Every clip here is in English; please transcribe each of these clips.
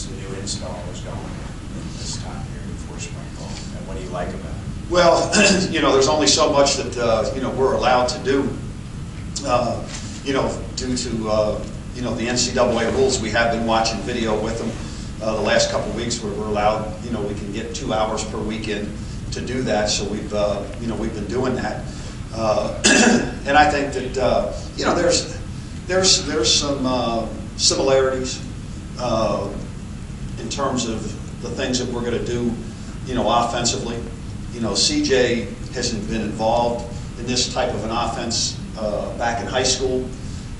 the new installers going this time here before spring ball? And what do you like about it? Well, there's only so much that we're allowed to do. Due to the NCAA rules, we have been watching video with them the last couple of weeks where we're allowed. We can get 2 hours per weekend to do that. So we've been doing that, and I think that there's some similarities in terms of the things that we're going to do, offensively. CJ hasn't been involved in this type of an offense back in high school,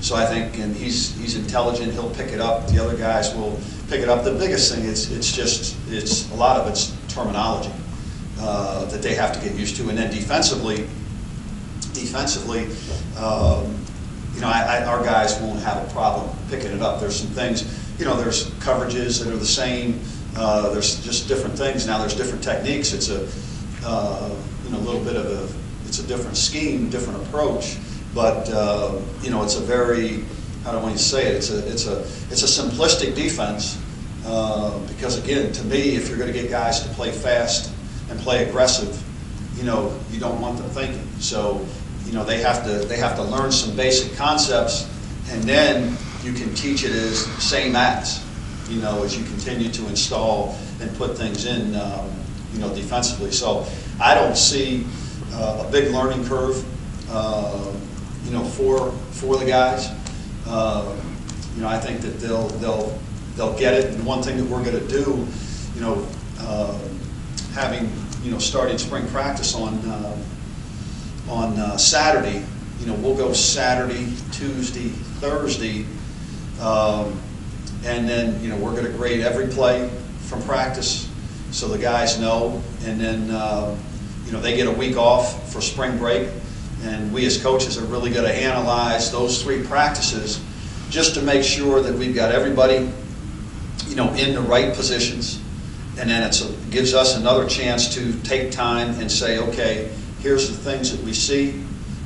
so I think, and he's intelligent. He'll pick it up. The other guys will pick it up. The biggest thing is it's a lot of it's terminology that they have to get used to, and then defensively, our guys won't have a problem picking it up. There's some things, there's coverages that are the same. There's just different things. Now there's different techniques. It's a little bit of it's a different scheme, different approach. But it's a very, how do I want to say it? It's a simplistic defense because, again, to me, if you're going to get guys to play fast and play aggressive, you don't want them thinking. So they have to learn some basic concepts, and then you can teach it as same as you continue to install and put things in defensively. So I don't see a big learning curve for the guys. I think that they'll get it. And one thing that we're going to do, having starting spring practice on Saturday, we'll go Saturday, Tuesday, Thursday, and then we're going to grade every play from practice so the guys know, and then they get a week off for spring break, and we as coaches are really going to analyze those 3 practices just to make sure that we've got everybody in the right positions, and then it gives us another chance to take time and say, okay, here's the things that we see,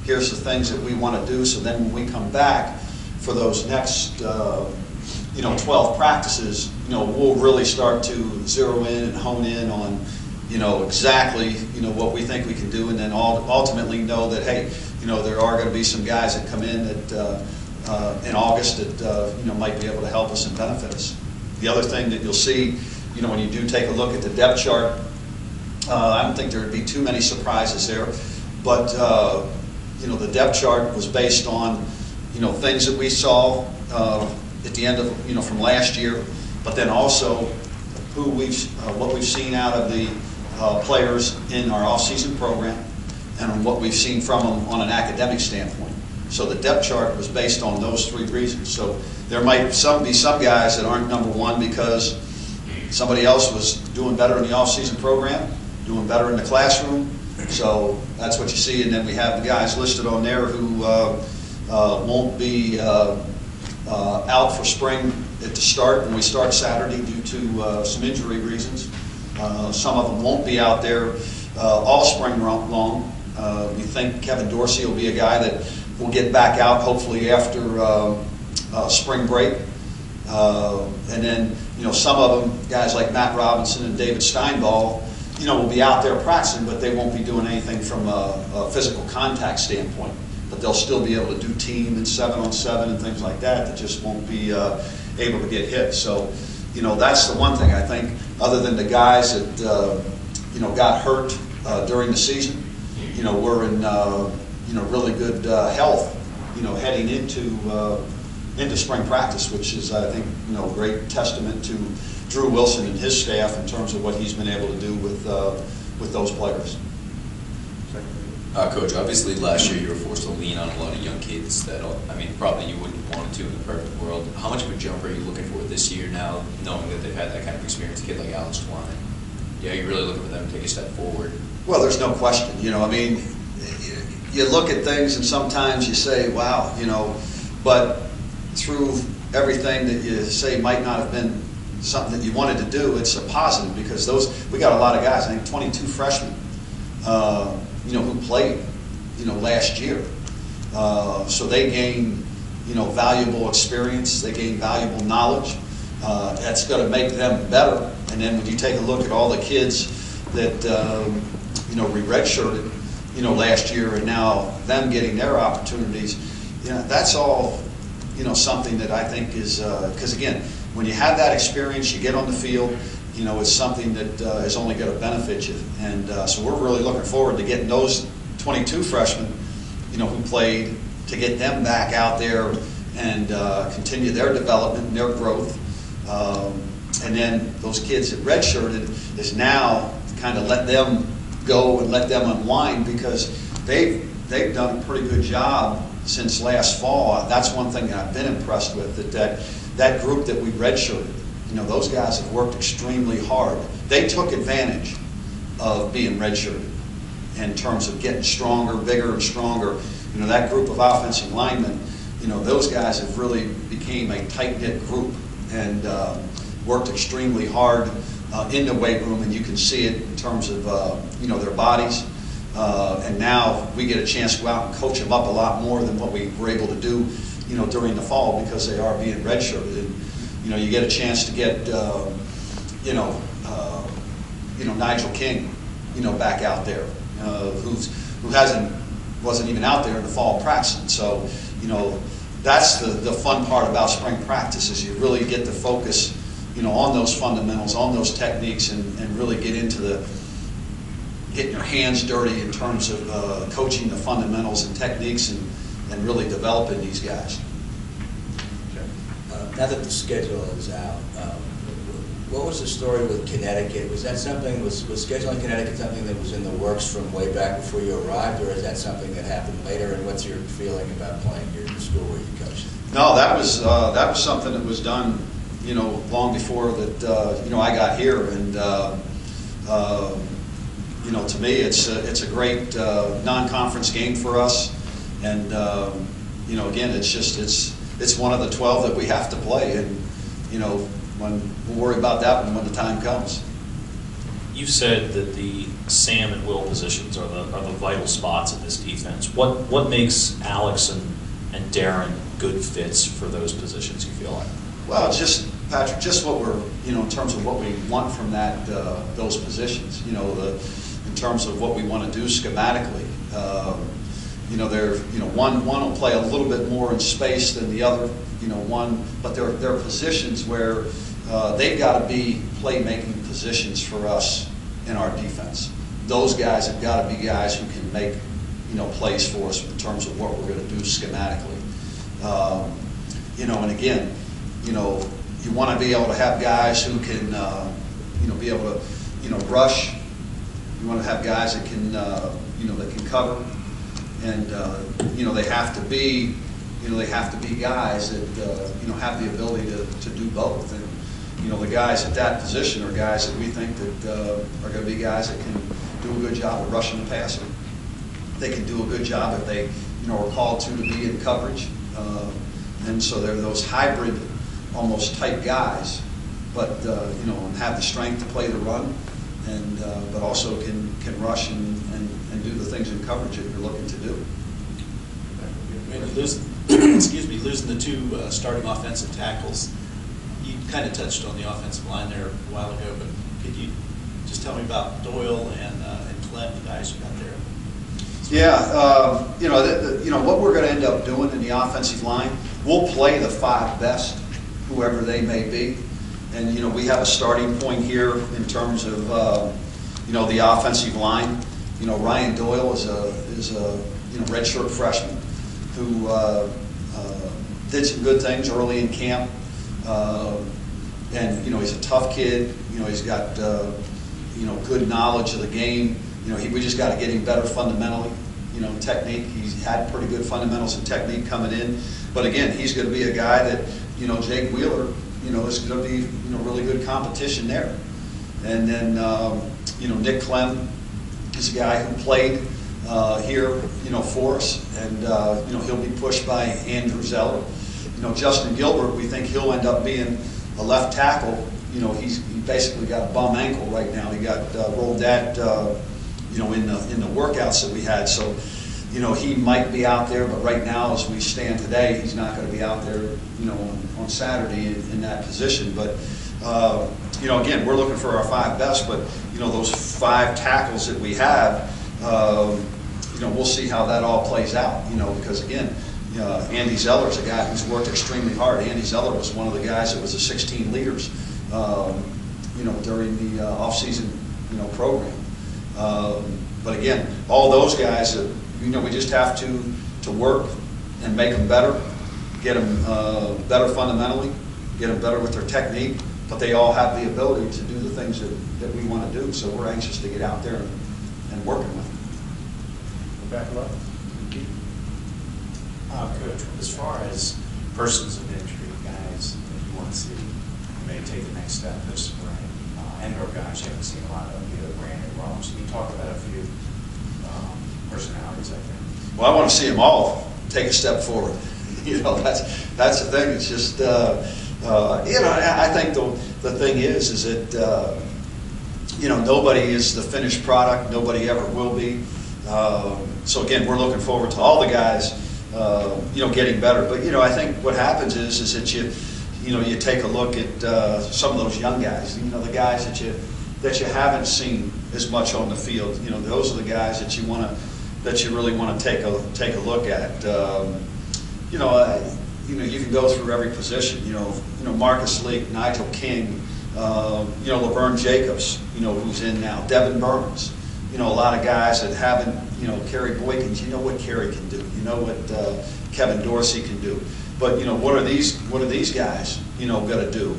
here's the things that we want to do, so then when we come back for those next 12 practices, we'll really start to zero in and hone in on exactly what we think we can do, and then ultimately know that, hey, there are going to be some guys that come in that in August that might be able to help us and benefit us. The other thing that you'll see, when you do take a look at the depth chart, I don't think there would be too many surprises there, but the depth chart was based on things that we saw at the end of from last year, but then also what we've seen out of the players in our off-season program and what we've seen from them on an academic standpoint. So the depth chart was based on those 3 reasons. So there might be some guys that aren't number 1 because somebody else was doing better in the off-season program, doing better in the classroom. So that's what you see, and then we have the guys listed on there who won't be out for spring at the start when we start Saturday due to some injury reasons. Some of them won't be out there all spring long. We think Kevin Dorsey will be a guy that will get back out hopefully after spring break. And then some of them, guys like Matt Robinson and David Steinball, will be out there practicing, but they won't be doing anything from a physical contact standpoint. But they'll still be able to do team and 7-on-7 and things like that. That just won't be able to get hit. So, that's the one thing I think. Other than the guys that got hurt during the season, we're in really good health. Heading into spring practice, which is I think a great testament to Drew Wilson and his staff in terms of what he's been able to do with those players. Coach, obviously last year you were forced to lean on a lot of young kids that, probably you wouldn't have wanted to in the perfect world. How much of a jump are you looking for this year now, knowing that they've had that kind of experience, a kid like Alex Twine? Yeah, you're really looking for them to take a step forward? Well, there's no question. You look at things and sometimes you say, wow, but through everything that you say might not have been something that you wanted to do, it's a positive because we got a lot of guys, I think 22 freshmen, who played, last year. So they gain, valuable experience, they gain valuable knowledge. That's going to make them better. And then when you take a look at all the kids that we redshirted, last year, and now them getting their opportunities, that's all, something that I think is, because again, when you have that experience, you get on the field, it's something that is only going to benefit you. And so we're really looking forward to getting those 22 freshmen, who played, to get them back out there and continue their development and their growth. And then those kids that redshirted is now kind of let them go and let them unwind, because they've done a pretty good job since last fall. That's one thing that I've been impressed with, that group that we redshirted, those guys have worked extremely hard. They took advantage of being redshirted in terms of getting stronger, bigger and stronger. That group of offensive linemen, those guys have really became a tight-knit group and worked extremely hard in the weight room, and you can see it in terms of their bodies. And now we get a chance to go out and coach them up a lot more than what we were able to do, during the fall, because they are being redshirted. And you get a chance to get Nigel King, back out there, who wasn't even out there in the fall practicing. So that's the fun part about spring practice, is you really get to focus on those fundamentals, on those techniques, and really get into getting your hands dirty in terms of coaching the fundamentals and techniques and really developing these guys. Now that the schedule is out, what was the story with Connecticut? Was that something, was scheduling Connecticut something that was in the works from way back before you arrived, or is that something that happened later? And what's your feeling about playing your school where you coached? No, that was something that was done, long before that, I got here. And to me, it's a great non-conference game for us. And again, it's one of the 12 that we have to play, and we'll worry about that when the time comes. You said that the Sam and Will positions are the vital spots of this defense. What makes Alex and Darren good fits for those positions, you feel like? Well, Patrick, just what we're, in terms of what we want from those positions, in terms of what we want to do schematically. One will play a little bit more in space than the other, but there are positions where they've got to be playmaking positions for us in our defense. Those guys have got to be guys who can make, plays for us in terms of what we're going to do schematically. And again, you want to be able to have guys who can, be able to, rush. You want to have guys that can, that can cover. And they have to be, guys that have the ability to do both. And the guys at that position are guys that we think that are going to be guys that can do a good job of rushing the passer. They can do a good job if they, are called to be in coverage. And so they're those hybrid, almost type guys, but and have the strength to play the run, and but also can rush and do the things in coverage that you're looking to do. Losing the two starting offensive tackles, you kind of touched on the offensive line there a while ago, but could you just tell me about Doyle and Clem, the guys you got there? Yeah, what we're going to end up doing in the offensive line, we'll play the 5 best, whoever they may be. And, we have a starting point here in terms of, the offensive line. Ryan Doyle is a redshirt freshman who did some good things early in camp. And, he's a tough kid. He's got, good knowledge of the game. We just got to get him better fundamentally, technique. He's had pretty good fundamentals and technique coming in. But again, he's going to be a guy that, Jake Wheeler, is going to be, really good competition there. And then, Nick Clem is a guy who played here, for us. And, he'll be pushed by Andrew Zeller. Justin Gilbert, we think he'll end up being a left tackle. He basically got a bum ankle right now. He got rolled that, in the workouts that we had. So, you know, he might be out there, but right now, as we stand today, he's not going to be out there, you know, on Saturday in that position. But, you know, again, we're looking for our 5 best, but, you know, those 5 tackles that we have, you know, we'll see how that all plays out, you know, because, again, Andy Zeller's a guy who's worked extremely hard. Andy Zeller was one of the guys that was the 16 leaders, you know, during the off-season, you know, program. But again, all those guys, you know, we just have to work and make them better, get them better fundamentally, get them better with their technique, but they all have the ability to do the things that we want to do. So we're anxious to get out there and working with them. Back up. Coach, as far as persons of injury, guys that you want to see may take the next step this spring, and/or guys you haven't seen a lot of, either Brandon or Ross. Can you talk about a few personalities, I think? Well, I want to see them all take a step forward. You know, that's the thing. It's just, you know, I think the thing is that, you know, nobody is the finished product. Nobody ever will be. So again, we're looking forward to all the guys, you know, getting better. But, you know, I think what happens is that you know, you take a look at some of those young guys, you know, the guys that you haven't seen as much on the field. You know, those are the guys that you really want to take a look at. You know, you can go through every position. You know, Marcus Leak, Nigel King, you know, Laverne Jacobs, you know, who's in now, Devin Burns. You know, a lot of guys that haven't, you know, Kerry Boykins, you know what Kerry can do. You know what Kevin Dorsey can do. But, you know, what are these guys, you know, going to do?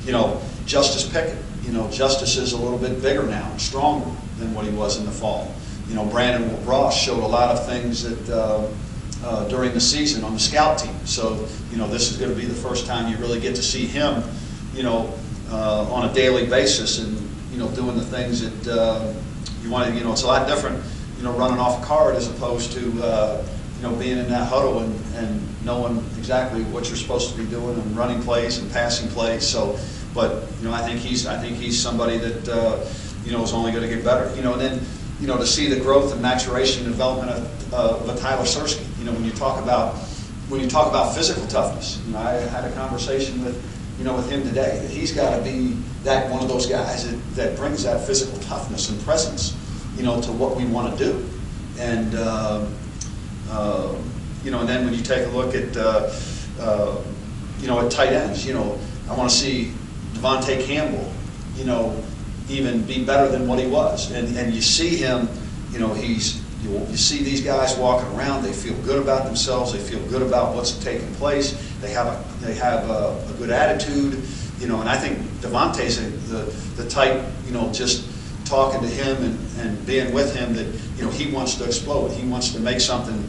You know, Justice Pickett. You know, Justice is a little bit bigger now and stronger than what he was in the fall. You know, Brandon Ross showed a lot of things that during the season on the scout team. So, you know, this is going to be the first time you really get to see him, you know, on a daily basis and, you know, doing the things that you want to, you know, it's a lot different, you know, running off a card as opposed to, you know, being in that huddle and knowing exactly what you're supposed to be doing and running plays and passing plays. So, but, you know, I think he's somebody that, you know, is only going to get better. You know, and then, you know, to see the growth and maturation and development of Tyler Sersky. You know, when you talk about physical toughness, you know, I had a conversation with him today that he's got to be that one of those guys that brings that physical toughness and presence, you know, to what we want to do. And you know, and then when you take a look at you know, at tight ends, you know, I want to see Devontae Campbell, you know, even be better than what he was. And you see him, you know, you see these guys walking around, they feel good about themselves, they feel good about what's taking place, they have a good attitude, you know, and I think Devontae's the type, you know, just talking to him and being with him that, you know, he wants to explode, he wants to make something,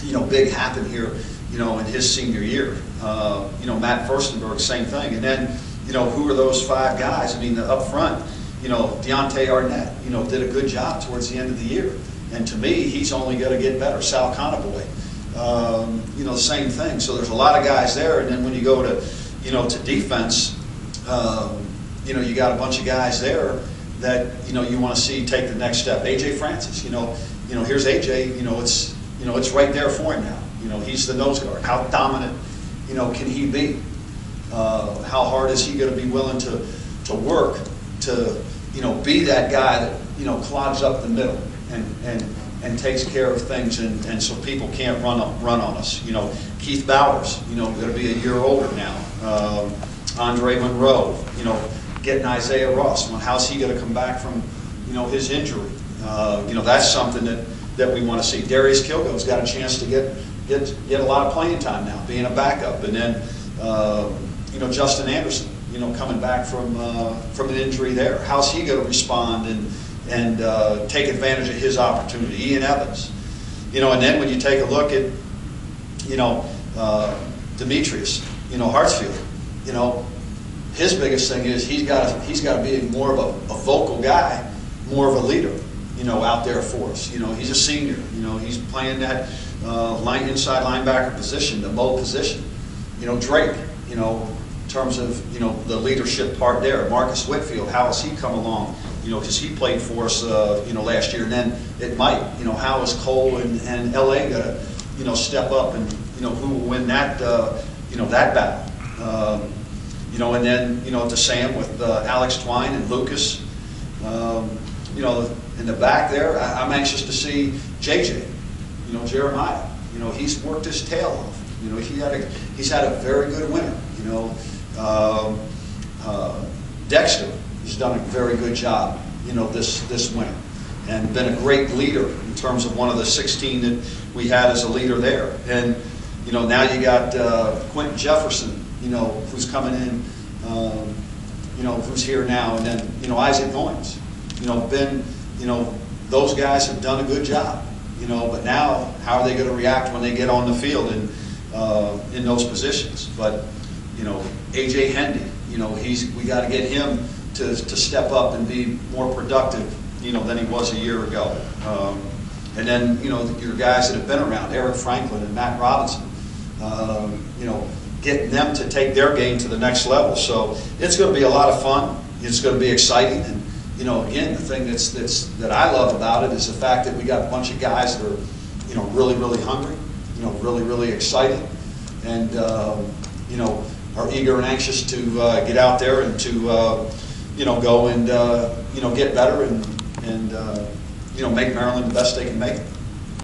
you know, big happen here, you know, in his senior year. You know, Matt Furstenberg, same thing. And then, you know, who are those 5 guys? I mean, up front, you know, Deontay Arnett, you know, did a good job towards the end of the year. And to me, he's only going to get better. Sal Conaboy, you know, same thing. So there's a lot of guys there. And then when you go to, you know, to defense, you know, you got a bunch of guys there that, you know, you want to see take the next step. A.J. Francis, you know, here's A.J., you know, it's right there for him now. You know, he's the nose guard. How dominant, you know, can he be? How hard is he going to be willing to work to, you know, be that guy that, you know, clogs up the middle and takes care of things and so people can't run on us. You know, Keith Bowers, you know, going to be a year older now. Andre Monroe, you know, getting Isaiah Ross. Well, how's he going to come back from, you know, his injury? You know, that's something that we want to see. Darius Kilgo's got a chance to get a lot of playing time now, being a backup. And then, you know, Justin Anderson, you know, coming back from an injury there. How's he going to respond and take advantage of his opportunity? Ian Evans, you know, and then when you take a look at, you know, Demetrius, you know, Hartsfield, you know, his biggest thing is he's got to be more of a vocal guy, more of a leader, you know, out there for us. You know, he's a senior. You know, he's playing that inside linebacker position, the Mo position. You know, Drake, you know, terms of, you know, the leadership part there. Marcus Whitfield, how has he come along? You know, because he played for us, you know, last year. And then it might, you know, how is Cole and LA going to, you know, step up, and, you know, who will win that, you know, that battle. You know, and then, you know, to Sam with Alex Twine and Lucas. You know, in the back there, I'm anxious to see JJ, you know, Jeremiah. You know, he's worked his tail off. You know, he's had a very good winter. You know, Dexter has done a very good job, you know, this winter, and been a great leader in terms of one of the 16 that we had as a leader there. And, you know, now you got Quentin Jefferson, you know, who's coming in, you know, who's here now, and then, you know, Isaac Goins. You know, you know, those guys have done a good job, you know, but now how are they going to react when they get on the field and in those positions? But, you know, A.J. Hendy, you know, we got to get him to step up and be more productive, you know, than he was a year ago. And then, you know, your guys that have been around, Eric Franklin and Matt Robinson, you know, getting them to take their game to the next level. So it's going to be a lot of fun. It's going to be exciting. And, you know, again, the thing that I love about it is the fact that we got a bunch of guys that are, you know, really, really hungry, you know, really, really excited, and, you know, are eager and anxious to get out there and to, you know, go and, you know, get better and you know, make Maryland the best they can make it.